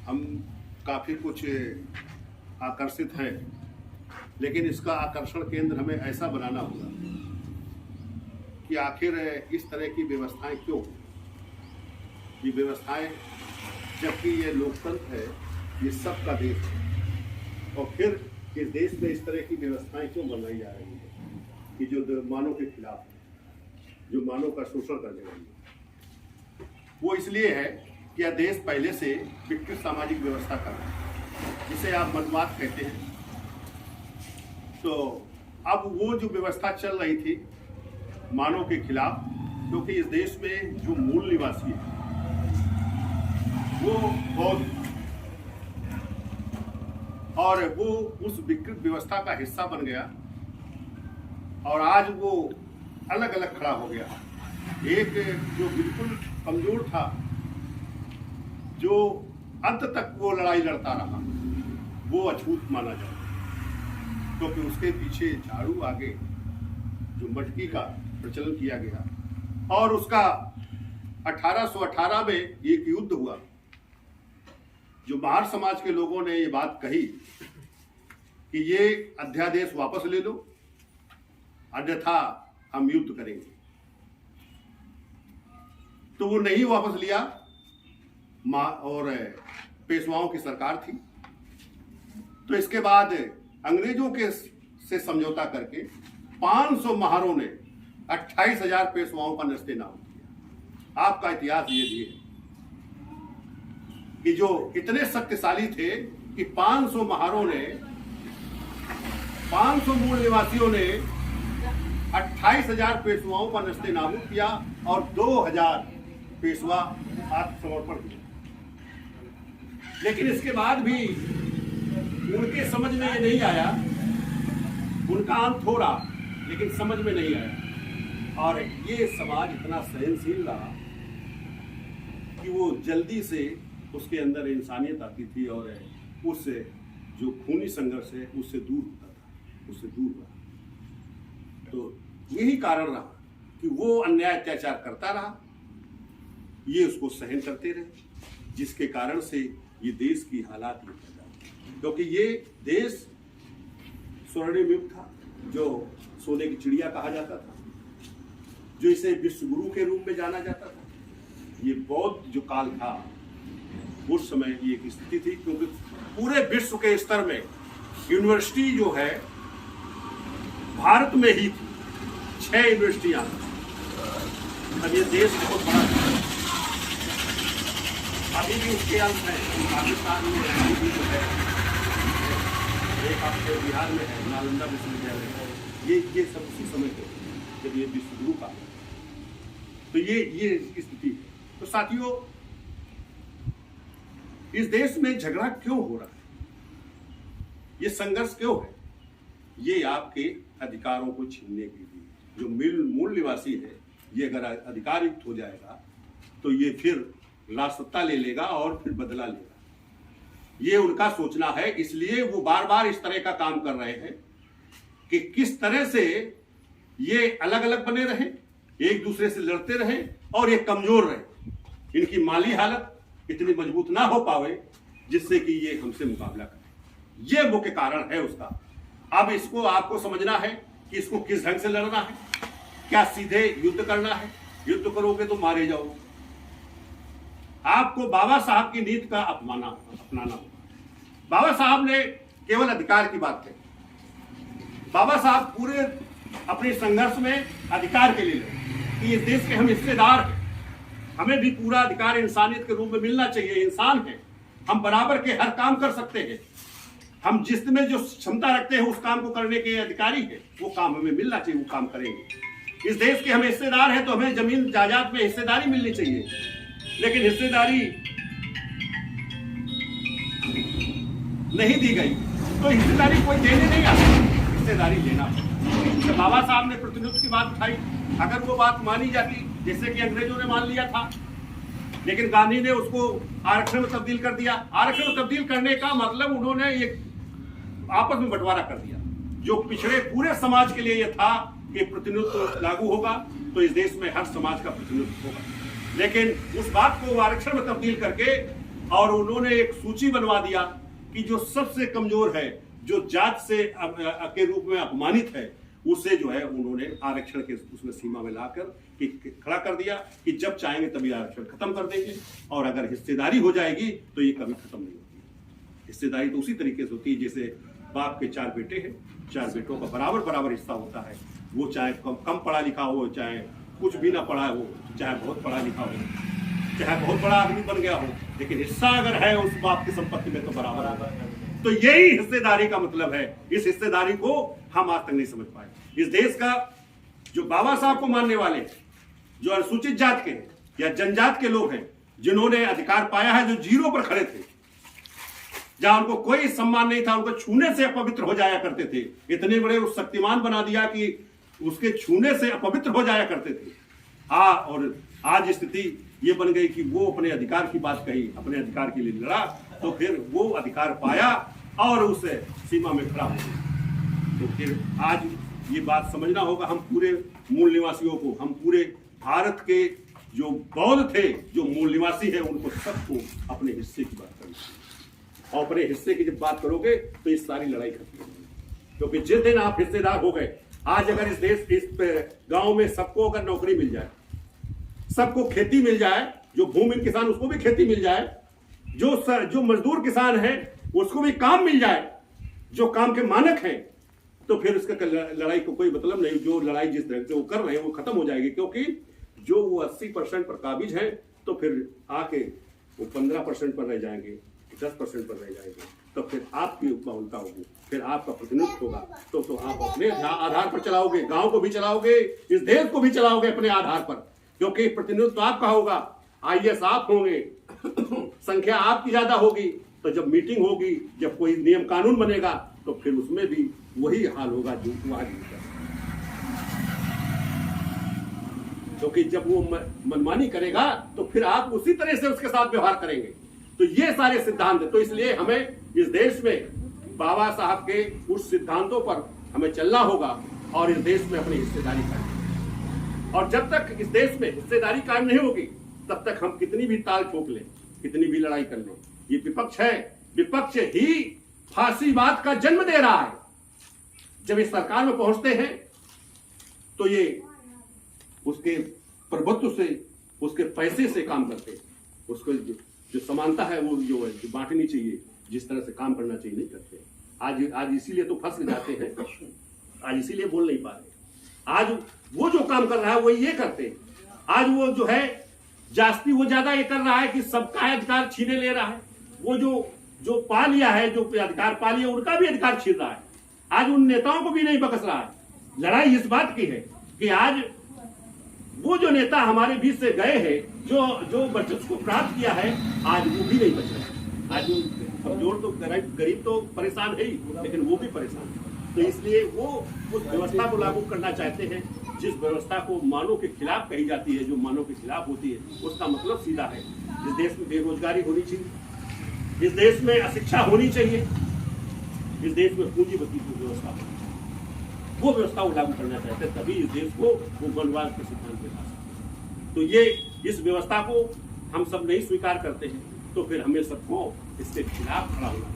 हम काफ़ी कुछ आकर्षित हैं, लेकिन इसका आकर्षण केंद्र हमें ऐसा बनाना होगा कि आखिर इस तरह की व्यवस्थाएं क्यों, ये व्यवस्थाएं, जबकि ये लोकतंत्र है, ये सबका देश है, और फिर इस देश में इस तरह की व्यवस्थाएं क्यों बनाई जा रही है कि जो मानव के खिलाफ है, जो मानव का शोषण करने वाली है। वो इसलिए है कि यह देश पहले से विकृत सामाजिक व्यवस्था कर रहा है, जिसे आप मनुवाद कहते हैं। तो अब वो जो व्यवस्था चल रही थी मानव के खिलाफ, क्योंकि इस देश में जो मूल निवासी है वो बौद्ध, और वो उस विकृत व्यवस्था का हिस्सा बन गया, और आज वो अलग अलग खड़ा हो गया। एक जो बिल्कुल कमजोर था, जो अंत तक वो लड़ाई लड़ता रहा, वो अछूत माना जाता, क्योंकि उसके पीछे झाड़ू आगे जो मटकी का प्रचलन किया गया, और उसका 1818 में एक युद्ध हुआ। जो महार समाज के लोगों ने ये बात कही कि ये अध्यादेश वापस ले लो, अन्यथा हम युद्ध करेंगे, तो वो नहीं वापस लिया, और पेशवाओं की सरकार थी। तो इसके बाद अंग्रेजों के से समझौता करके 500 महारों ने 28,000 पेशवाओं का नस्तेनाबूद किया। आपका इतिहास ये भी है कि जो इतने शक्तिशाली थे कि 500 महारों ने, 500 मूल निवासियों ने 28,000 पेशवाओं का नस्तेनाबूद किया, और 2,000 पेशवा आत्मसमर्पण किया। लेकिन इसके बाद भी उनके समझ में ये नहीं आया, उनका अंत हो रहा, लेकिन समझ में नहीं आया, और ये समाज इतना सहनशील रहा कि वो जल्दी से उसके अंदर इंसानियत आती थी, और उससे जो खूनी संघर्ष है उससे दूर होता था, उससे दूर रहा। तो यही कारण रहा कि वो अन्याय अत्याचार करता रहा, ये उसको सहन करते रहे, जिसके कारण से ये देश की हालात ये पैदा हुई। क्योंकि ये देश स्वर्णिम युग था, जो सोने की चिड़िया कहा जाता था, जो इसे विश्व गुरु के रूप में जाना जाता था। ये बौद्ध जो काल था, उस समय ये एक स्थिति थी, क्योंकि पूरे विश्व के स्तर में यूनिवर्सिटी जो है भारत में ही थी, 6 यूनिवर्सिटियां। अब ये देश बहुत बड़ा था, अभी भी उसके अंश है। पाकिस्तान में अभी भी जो है, एक आपके बिहार में है नालंदा विश्वविद्यालय, ये सब उसी समय के जब ये विश्व गुरु का, तो ये स्थिति है। तो साथियों, इस देश में झगड़ा क्यों हो रहा है, ये संघर्ष क्यों है? ये आपके अधिकारों को छीनने के लिए। जो मूल निवासी है, ये अगर अधिकार युक्त हो जाएगा तो ये फिर राजसत्ता ले लेगा और फिर बदला लेगा। ये उनका सोचना है, इसलिए वो बार बार इस तरह का काम कर रहे हैं कि किस तरह से ये अलग अलग बने रहे, एक दूसरे से लड़ते रहे, और ये कमजोर रहे, इनकी माली हालत इतनी मजबूत ना हो पावे जिससे कि ये हमसे मुकाबला करें। ये मुख्य कारण है उसका। अब इसको आपको समझना है कि इसको किस ढंग से लड़ना है। क्या सीधे युद्ध करना है? युद्ध करोगे तो मारे जाओगे। आपको बाबा साहब की नीति का अपनाना होगा। बाबा साहब ने केवल अधिकार की बात कही। बाबा साहब पूरे अपने संघर्ष में अधिकार के लिए लड़े कि इस देश के हम हिस्सेदार हैं, हमें भी पूरा अधिकार इंसानियत के रूप में मिलना चाहिए। इंसान है, हम बराबर के हर काम कर सकते हैं, हम जिसमें जो क्षमता रखते हैं उस काम को करने के अधिकारी है, वो काम हमें मिलना चाहिए, वो काम करेंगे। इस देश के हम हिस्सेदार हैं, तो हमें जमीन जायदाद में हिस्सेदारी मिलनी चाहिए। लेकिन हिस्सेदारी नहीं दी गई, तो हिस्सेदारी कोई देने नहीं आता, हिस्सेदारी लेना। तो बाबा साहब ने प्रतिनिधित्व की बात उठाई, अगर वो बात मानी जाती, जैसे कि अंग्रेजों ने मान लिया था, लेकिन गांधी ने उसको आरक्षण में तब्दील कर दिया। आरक्षण में तब्दील करने का मतलब उन्होंने एक आपस में बंटवारा कर दिया। जो पिछड़े पूरे समाज के लिए यह था कि प्रतिनिधित्व लागू होगा, तो इस देश में हर समाज का प्रतिनिधित्व होगा। लेकिन उस बात को आरक्षण में तब्दील करके और उन्होंने एक सूची बनवा दिया कि जो सबसे कमजोर है, जो जात से के रूप में अपमानित है, उसे जो है उन्होंने आरक्षण के उसमें सीमा में लाकर खड़ा कर दिया कि जब चाहेंगे तभी आरक्षण खत्म कर देंगे, और अगर हिस्सेदारी हो जाएगी तो ये कभी खत्म नहीं होती। हिस्सेदारी तो उसी तरीके से होती है जैसे बाप के 4 बेटे हैं, 4 बेटों का बराबर बराबर हिस्सा होता है। वो चाहे कम पढ़ा लिखा हो, चाहे कुछ भी ना पढ़ा हो, चाहे बहुत पढ़ा लिखा हो, चाहे बहुत बड़ा आदमी बन गया हो, लेकिन हिस्सा अगर है उस बाप की संपत्ति में तो बराबर है। तो यही हिस्सेदारी का मतलब है। इस हिस्सेदारी को हम आज तक नहीं समझ पाए। इस देश का जो बाबा साहब को मानने वाले, जो अनुसूचित जात के या जनजात के लोग हैं, जिन्होंने अधिकार पाया है, जो जीरो पर खड़े थे, जहां उनको कोई सम्मान नहीं था, उनको छूने से अपवित्र हो जाया करते थे, इतने बड़े उस शक्तिमान बना दिया कि उसके छूने से अपवित्र हो जाया करते थे। और आज स्थिति ये बन गई कि वो अपने अधिकार की बात कही, अपने अधिकार के लिए लड़ा, तो फिर वो अधिकार पाया और उस सीमा में खड़ा हो गया। तो फिर आज ये बात समझना होगा, हम पूरे मूल निवासियों को, हम पूरे भारत के जो बौद्ध थे, जो मूल निवासी है, उनको सबको अपने हिस्से की बात करनी चाहिए। और अपने हिस्से की जब बात करोगे तो इस सारी लड़ाई खत्म होगी। क्योंकि जिस दिन आप हिस्सेदार हो गए, आज अगर इस गांव में सबको अगर नौकरी मिल जाए, सबको खेती मिल जाए, जो भूमिहीन किसान उसको भी खेती मिल जाए, जो मजदूर किसान है उसको भी काम मिल जाए, जो काम के मानक हैं, तो फिर उसका लड़ाई को कोई मतलब नहीं। जो लड़ाई जिस तरह से वो कर रहे हैं वो खत्म हो जाएगी। क्योंकि जो वो 80% पर काबिज हैं, तो फिर आके वो 15% पर रह जाएंगे, 10% पर रह जाएंगे, तो फिर आपकी उपमानता होगी, फिर आपका प्रतिनिधित्व होगा। तो आप अपने आधार पर चलाओगे, गांव को भी चलाओगे, इस देश को भी चलाओगे अपने आधार पर, क्योंकि प्रतिनिधित्व आपका होगा, IAS आप होंगे, संख्या आपकी ज्यादा होगी। तो जब मीटिंग होगी, जब कोई नियम कानून बनेगा, तो फिर उसमें भी वही हाल होगा जो आज होगा। क्योंकि जब वो मनमानी करेगा तो फिर आप उसी तरह से उसके साथ व्यवहार करेंगे। तो ये सारे सिद्धांत, तो इसलिए हमें इस देश में बाबा साहब के उस सिद्धांतों पर हमें चलना होगा और इस देश में अपनी हिस्सेदारी करनी। और जब तक इस देश में हिस्सेदारी कायम नहीं होगी, तब तक हम कितनी भी ताल ठोक लें, कितनी भी लड़ाई कर लें, ये विपक्ष है, विपक्ष ही फांसीवाद का जन्म दे रहा है। जब इस सरकार में पहुंचते हैं तो ये उसके प्रभुत्व से, उसके पैसे से काम करते हैं। उसको जो समानता है वो जो बांटनी चाहिए, जिस तरह से काम करना चाहिए, नहीं करते। आज इसीलिए तो फंस जाते हैं, आज इसीलिए बोल नहीं पा रहे। आज वो जो काम कर रहा है वो ये करते हैं। आज वो जो है जास्ती वो ज्यादा ये कर रहा है कि सबका अधिकार छीने ले रहा है। वो जो पा लिया है, जो अधिकार पा लिया, उनका भी अधिकार छीन रहा है। आज उन नेताओं को भी नहीं बख्श रहा है। लड़ाई इस बात की है कि आज वो जो नेता हमारे बीच से गए हैं, जो वर्चस्व को प्राप्त किया है, आज वो भी नहीं बच रहे। आज कमजोर तो गरीब तो परेशान है ही, लेकिन वो भी परेशान है। तो इसलिए वो उस व्यवस्था को लागू करना चाहते हैं, जिस व्यवस्था को मानव के खिलाफ कही जाती है, जो मानव के खिलाफ होती है। उसका मतलब सीधा है, इस देश में बेरोजगारी होनी चाहिए, इस देश में अशिक्षा होनी चाहिए, इस देश में पूंजीपति की व्यवस्था होनी चाहिए। वो व्यवस्था को लागू करना चाहते हैं, तभी इस देश को वो वनवाद के सिद्धांत पे ला सकते। तो ये इस व्यवस्था को हम सब नहीं स्वीकार करते हैं, तो फिर हमें सबको इसके खिलाफ खड़ा होना